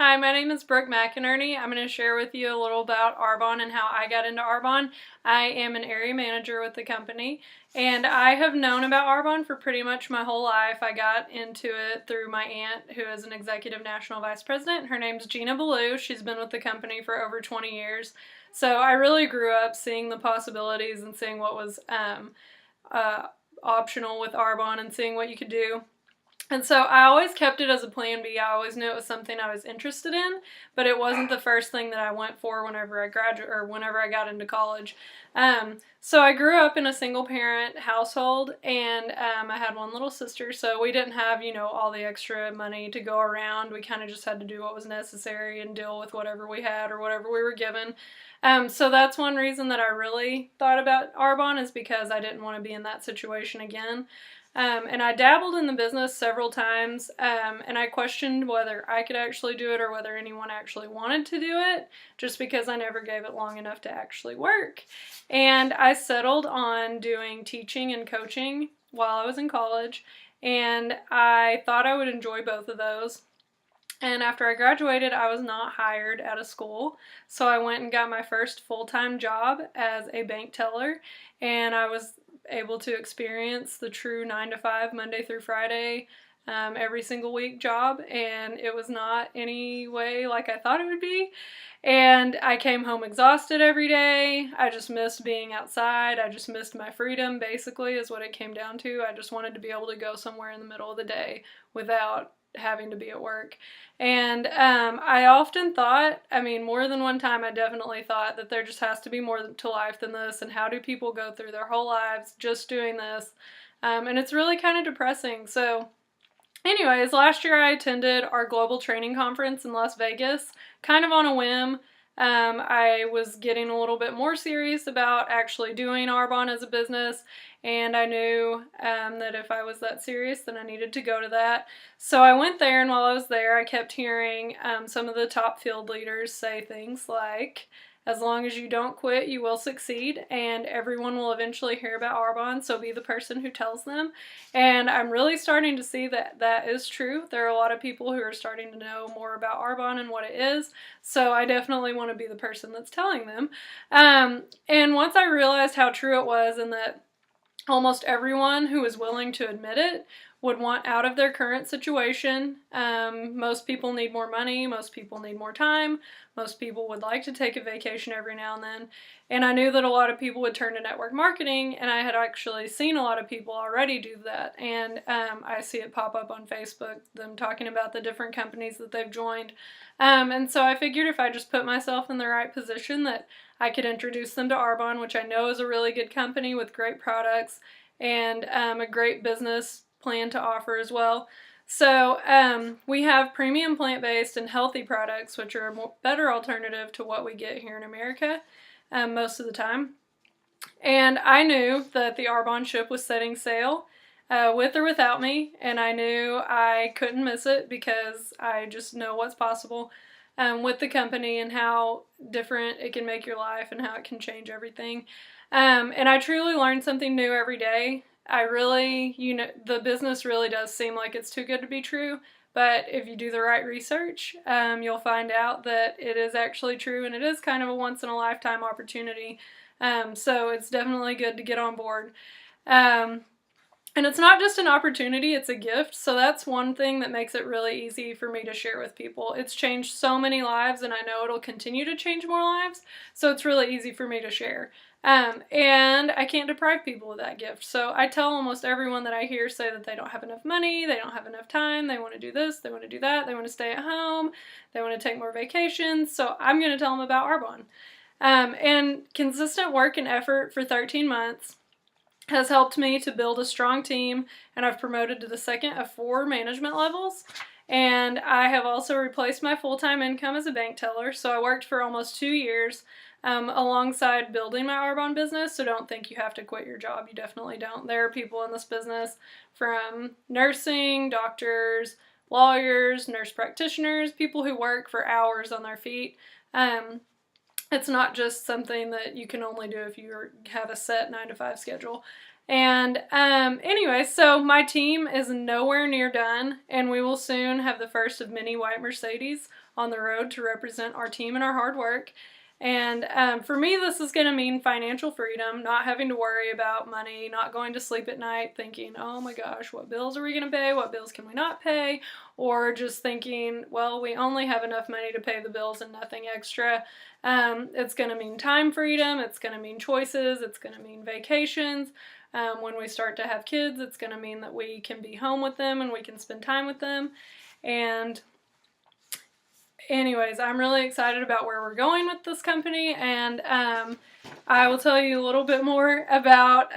Hi, my name is Brooke McInerney. I'm going to share with you a little about Arbonne and how I got into Arbonne. I am an area manager with the company, and I have known about Arbonne for pretty much my whole life. I got into it through my aunt, who is an executive national vice president. Her name's Gina Ballou. She's been with the company for over 20 years. So I really grew up seeing the possibilities and seeing what was optional with Arbonne and seeing what you could do. And so I always kept it as a plan B. I always knew it was something I was interested in, but it wasn't the first thing that I went for whenever I graduated or whenever I got into college. So I grew up in a single parent household, and I had one little sister, so we didn't have, all the extra money to go around. We kind of just had to do what was necessary and deal with whatever we had or whatever we were given. So that's one reason that I really thought about Arbonne, is because I didn't want to be in that situation again. And I dabbled in the business several times, and I questioned whether I could actually do it or whether anyone actually wanted to do it, just because I never gave it long enough to actually work. And I settled on doing teaching and coaching while I was in college, and I thought I would enjoy both of those. And after I graduated, I was not hired at a school, so I went and got my first full-time job as a bank teller, and I was able to experience the true 9 to 5 Monday through Friday every single week job, and it was not any way like I thought it would be. And I came home exhausted every day. I just missed being outside. I just missed my freedom, basically, is what it came down to. I just wanted to be able to go somewhere in the middle of the day without having to be at work. And I often thought, more than one time, I definitely thought that there just has to be more to life than this, and how do people go through their whole lives just doing this? And it's really kind of depressing. So anyways, last year I attended our global training conference in Las Vegas, kind of on a whim. I was getting a little bit more serious about actually doing Arbonne as a business, and I knew that if I was that serious, then I needed to go to that. So I went there, and while I was there, I kept hearing some of the top field leaders say things like, as long as you don't quit, you will succeed, and everyone will eventually hear about Arbonne, so be the person who tells them. And I'm really starting to see that that is true. There are a lot of people who are starting to know more about Arbonne and what it is, so I definitely want to be the person that's telling them. And once I realized how true it was, and that almost everyone who was willing to admit it would want out of their current situation. Most people need more money, most people need more time, most people would like to take a vacation every now and then, and I knew that a lot of people would turn to network marketing, and I had actually seen a lot of people already do that, and I see it pop up on Facebook, them talking about the different companies that they've joined, and so I figured if I just put myself in the right position, that I could introduce them to Arbonne, which I know is a really good company with great products and a great business plan to offer as well. So we have premium plant-based and healthy products, which are a better alternative to what we get here in America most of the time. And I knew that the Arbonne ship was setting sail with or without me, and I knew I couldn't miss it because I just know what's possible with the company and how different it can make your life and how it can change everything. And I truly learn something new every day. I really, the business really does seem like it's too good to be true, but if you do the right research, you'll find out that it is actually true, and it is kind of a once-in-a-lifetime opportunity. So it's definitely good to get on board. And it's not just an opportunity, it's a gift, so that's one thing that makes it really easy for me to share with people. It's changed so many lives, and I know it'll continue to change more lives, so it's really easy for me to share. And I can't deprive people of that gift, so I tell almost everyone that I hear say that they don't have enough money, they don't have enough time, they want to do this, they want to do that, they want to stay at home, they want to take more vacations, so I'm going to tell them about Arbonne. And consistent work and effort for 13 months has helped me to build a strong team, and I've promoted to the second of 4 management levels. And I have also replaced my full-time income as a bank teller, so I worked for almost 2 years alongside building my Arbonne business, so don't think you have to quit your job. You definitely don't. There are people in this business from nursing, doctors, lawyers, nurse practitioners, people who work for hours on their feet. It's not just something that you can only do if you have a set 9 to 5 schedule. And anyway, so my team is nowhere near done, and we will soon have the first of many white Mercedes on the road to represent our team and our hard work. And for me, this is going to mean financial freedom, not having to worry about money, not going to sleep at night thinking, oh my gosh, what bills are we going to pay? What bills can we not pay? Or just thinking, well, we only have enough money to pay the bills and nothing extra. It's going to mean time freedom. It's going to mean choices. It's going to mean vacations. When we start to have kids, it's going to mean that we can be home with them and we can spend time with them. And anyways, I'm really excited about where we're going with this company, and I will tell you a little bit more about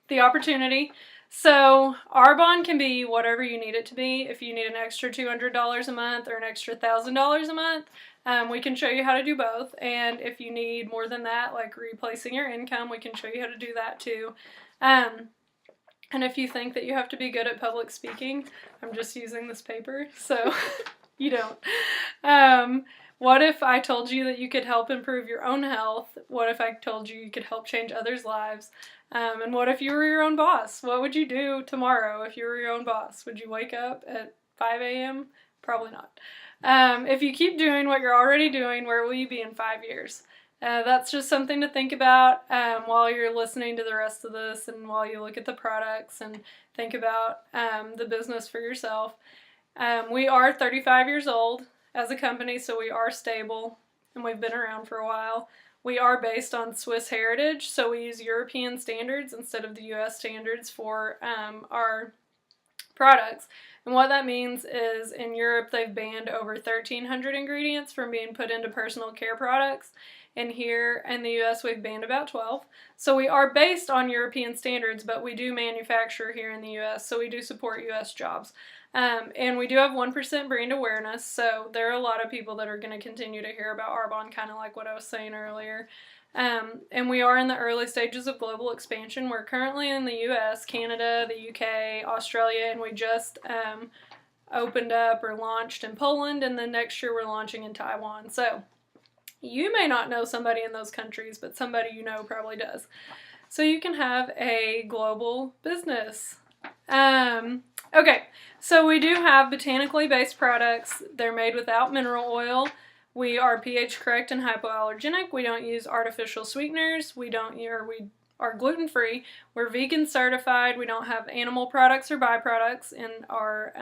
the opportunity. So Arbonne can be whatever you need it to be. If you need an extra $200 a month or an extra $1,000 a month, we can show you how to do both. And if you need more than that, like replacing your income, we can show you how to do that too. And if you think that you have to be good at public speaking, I'm just using this paper, so you don't. What if I told you that you could help improve your own health? What if I told you you could help change others' lives? And what if you were your own boss? What would you do tomorrow if you were your own boss? Would you wake up at 5 a.m.? Probably not. If you keep doing what you're already doing, where will you be in 5 years? That's just something to think about while you're listening to the rest of this and while you look at the products and think about the business for yourself. We are 35 years old as a company, so we are stable and we've been around for a while. We are based on Swiss heritage, so we use European standards instead of the U.S. standards for our products. And what that means is in Europe they've banned over 1,300 ingredients from being put into personal care products. And here in the U.S. we've banned about 12. So we are based on European standards, but we do manufacture here in the U.S., so we do support U.S. jobs. And we do have 1% brand awareness, so there are a lot of people that are going to continue to hear about Arbonne, kind of like what I was saying earlier. And we are in the early stages of global expansion. We're currently in the U.S., Canada, the UK, Australia, and we just opened up or launched in Poland, and then next year we're launching in Taiwan. So you may not know somebody in those countries, but somebody you know probably does. So you can have a global business. Okay, so we do have botanically based products. They're made without mineral oil. We are pH correct and hypoallergenic. We don't use artificial sweeteners. We are gluten-free. We're vegan certified. We don't have animal products or byproducts in our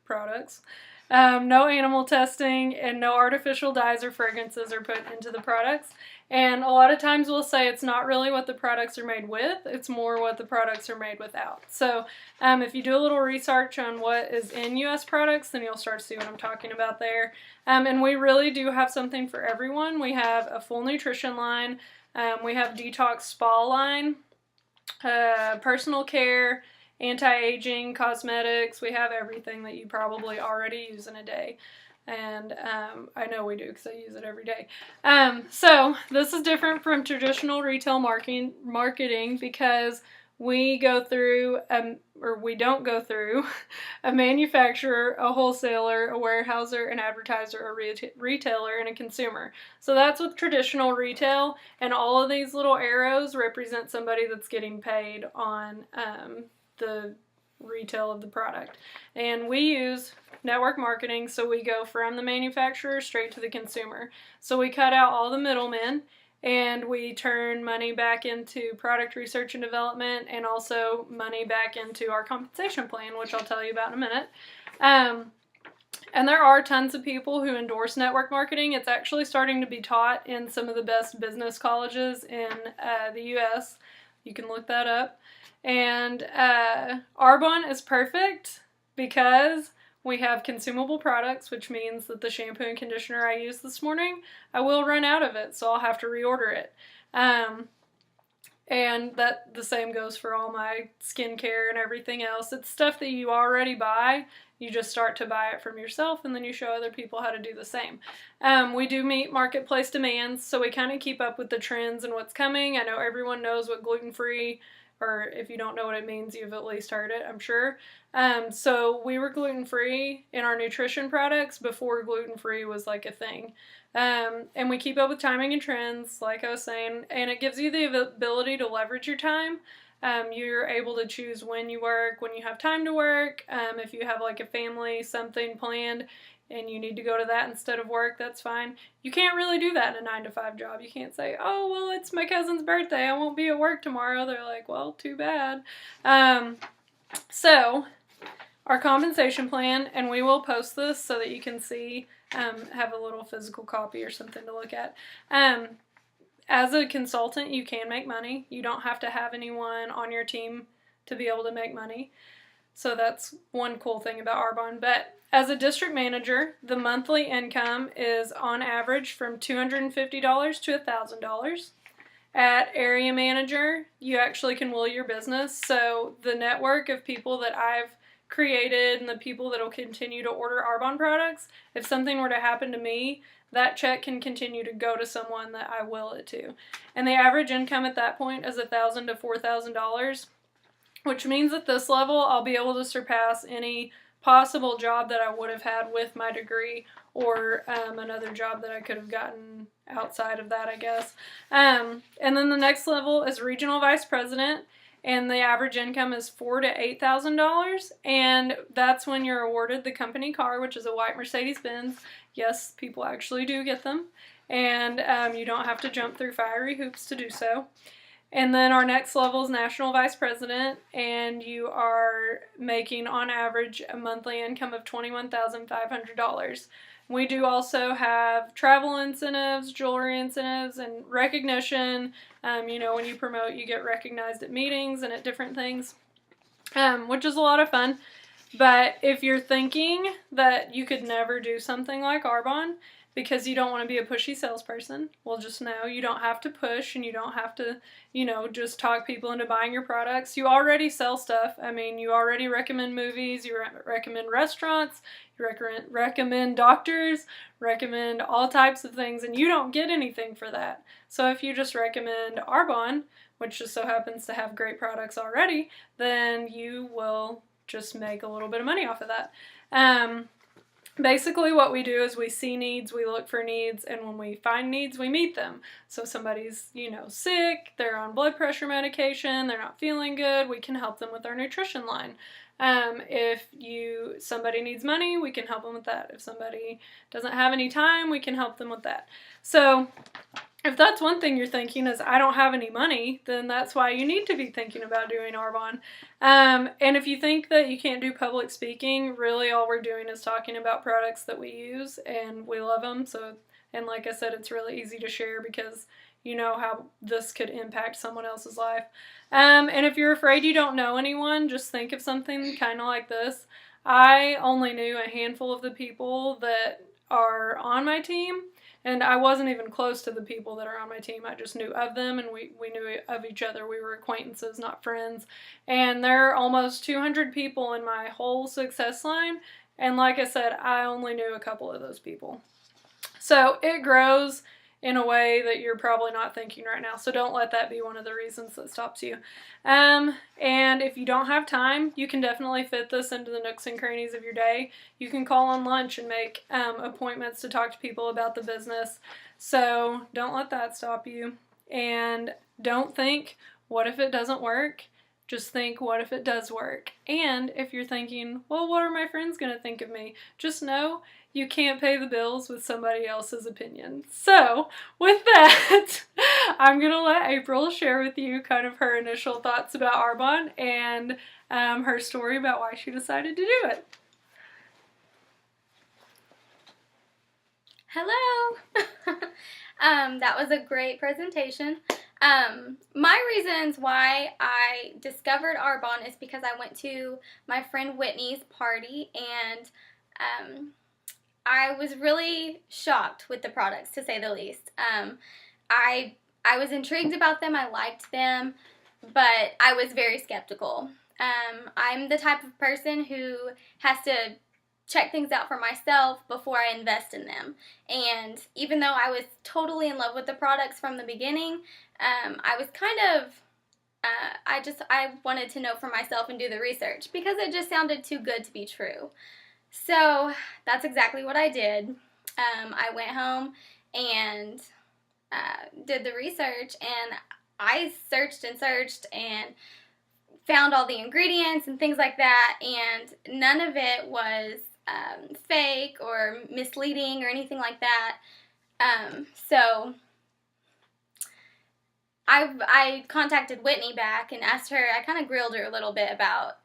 products. No animal testing and no artificial dyes or fragrances are put into the products. And a lot of times we'll say it's not really what the products are made with, it's more what the products are made without. So if you do a little research on what is in U.S. products, then you'll start to see what I'm talking about there. And we really do have something for everyone. We have a full nutrition line, we have detox spa line, personal care, anti-aging, cosmetics. We have everything that you probably already use in a day. And I know we do because I use it every day. So this is different from traditional retail marketing because we go through, or we don't go through, a manufacturer, a wholesaler, a warehouser, an advertiser, a retailer, and a consumer. So that's with traditional retail, and all of these little arrows represent somebody that's getting paid on the retail of the product. And we use network marketing, so we go from the manufacturer straight to the consumer. So we cut out all the middlemen, and we turn money back into product research and development, and also money back into our compensation plan, which I'll tell you about in a minute. And there are tons of people who endorse network marketing. It's actually starting to be taught in some of the best business colleges in the U.S. You can look that up. And Arbonne is perfect because we have consumable products, which means that the shampoo and conditioner I used this morning, I will run out of it, so I'll have to reorder it. And that the same goes for all my skincare and everything else. It's stuff that you already buy. You just start to buy it from yourself, and then you show other people how to do the same. We do meet marketplace demands, so we kind of keep up with the trends and what's coming. I know everyone knows what gluten-free, or if you don't know what it means, you've at least heard it, I'm sure. So we were gluten-free in our nutrition products before gluten-free was like a thing. And we keep up with timing and trends, like I was saying, and it gives you the ability to leverage your time. You're able to choose when you work, when you have time to work. If you have like a family, something planned, and you need to go to that instead of work, that's fine. You can't really do that in a 9-to-5 job. You can't say, oh, well, it's my cousin's birthday, I won't be at work tomorrow. They're like, well, too bad. So our compensation plan, and we will post this so that you can see, have a little physical copy or something to look at. As a consultant, you can make money. You don't have to have anyone on your team to be able to make money. So that's one cool thing about Arbonne. But as a district manager, the monthly income is on average from $250 to $1,000. At area manager, you actually can will your business. So the network of people that I've created and the people that will continue to order Arbonne products, if something were to happen to me, that check can continue to go to someone that I will it to. And the average income at that point is $1,000 to $4,000, which means at this level I'll be able to surpass any possible job that I would have had with my degree, or another job that I could have gotten outside of that, I guess. And then the next level is regional vice president, and the average income is $4,000 to $8,000, and that's when you're awarded the company car, which is a white Mercedes-Benz. Yes, people actually do get them, and you don't have to jump through fiery hoops to do so. And then our next level is national vice president, and you are making on average a monthly income of $21,500. We do also have travel incentives, jewelry incentives, and recognition. When you promote, you get recognized at meetings and at different things, which is a lot of fun. But if you're thinking that you could never do something like Arbonne because you don't want to be a pushy salesperson, well, just know you don't have to push, and you don't have to, just talk people into buying your products. You already sell stuff. I mean, you already recommend movies, you recommend restaurants, you recommend doctors, recommend all types of things, and you don't get anything for that. So if you just recommend Arbonne, which just so happens to have great products already, then you will just make a little bit of money off of that. Basically what we do is we see needs, we look for needs, and when we find needs, we meet them. So somebody's, sick, they're on blood pressure medication, they're not feeling good, we can help them with our nutrition line. If somebody needs money, we can help them with that. If somebody doesn't have any time, we can help them with that. So if that's one thing you're thinking is, I don't have any money, then that's why you need to be thinking about doing Arbonne. And if you think that you can't do public speaking, really all we're doing is talking about products that we use and we love them. So, and like I said, it's really easy to share because you know how this could impact someone else's life. And if you're afraid you don't know anyone, just think of something kind of like this. I only knew a handful of the people that are on my team, and I wasn't even close to the people that are on my team. I just knew of them, and we knew of each other. We were acquaintances, not friends. And there are almost 200 people in my whole success line, and like I said, I only knew a couple of those people. So it grows in a way that you're probably not thinking right now. So don't let that be one of the reasons that stops you. And if you don't have time, you can definitely fit this into the nooks and crannies of your day. You can call on lunch and make appointments to talk to people about the business. So don't let that stop you. And don't think, what if it doesn't work? Just think, what if it does work? And if you're thinking, well, what are my friends going to think of me? Just know you can't pay the bills with somebody else's opinion. So, with that, I'm going to let April share with you kind of her initial thoughts about Arbonne and her story about why she decided to do it. Hello! That was a great presentation. My reasons why I discovered Arbonne is because I went to my friend Whitney's party, and I was really shocked with the products, to say the least. I was intrigued about them, I liked them, but I was very skeptical. I'm the type of person who has to check things out for myself before I invest in them. And even though I was totally in love with the products from the beginning, I was kind of, I wanted to know for myself and do the research because it just sounded too good to be true. So that's exactly what I did. I went home and did the research, and I searched and searched, and found all the ingredients and things like that, and none of it was fake or misleading or anything like that. So I contacted Whitney back and asked her, I kind of grilled her a little bit about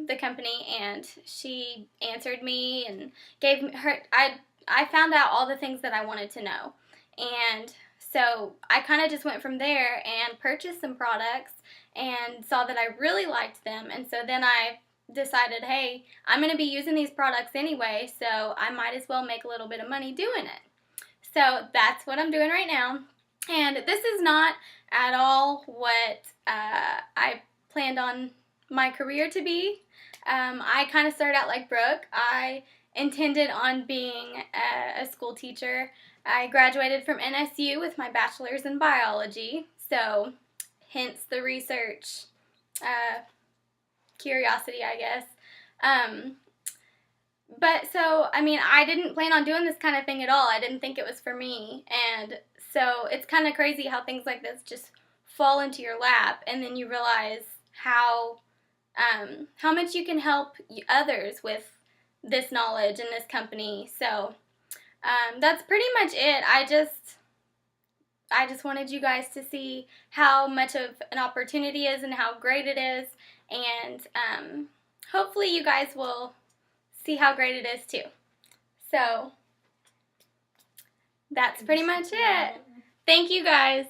the company, and she answered me and gave me her, I found out all the things that I wanted to know. And so I kind of just went from there and purchased some products and saw that I really liked them. And so then I decided, hey, I'm going to be using these products anyway, so I might as well make a little bit of money doing it. So that's what I'm doing right now. And this is not at all what I planned on my career to be. I kind of started out like Brooke. I intended on being a school teacher. I graduated from NSU with my bachelor's in biology, so hence the research curiosity, I guess. But so, I mean, I didn't plan on doing this kind of thing at all. I didn't think it was for me. And so it's kind of crazy how things like this just fall into your lap, and then you realize how much you can help others with this knowledge and this company. So that's pretty much it. I just wanted you guys to see how much of an opportunity is and how great it is, and hopefully you guys will see how great it is too. So that's pretty much it. Thank you guys.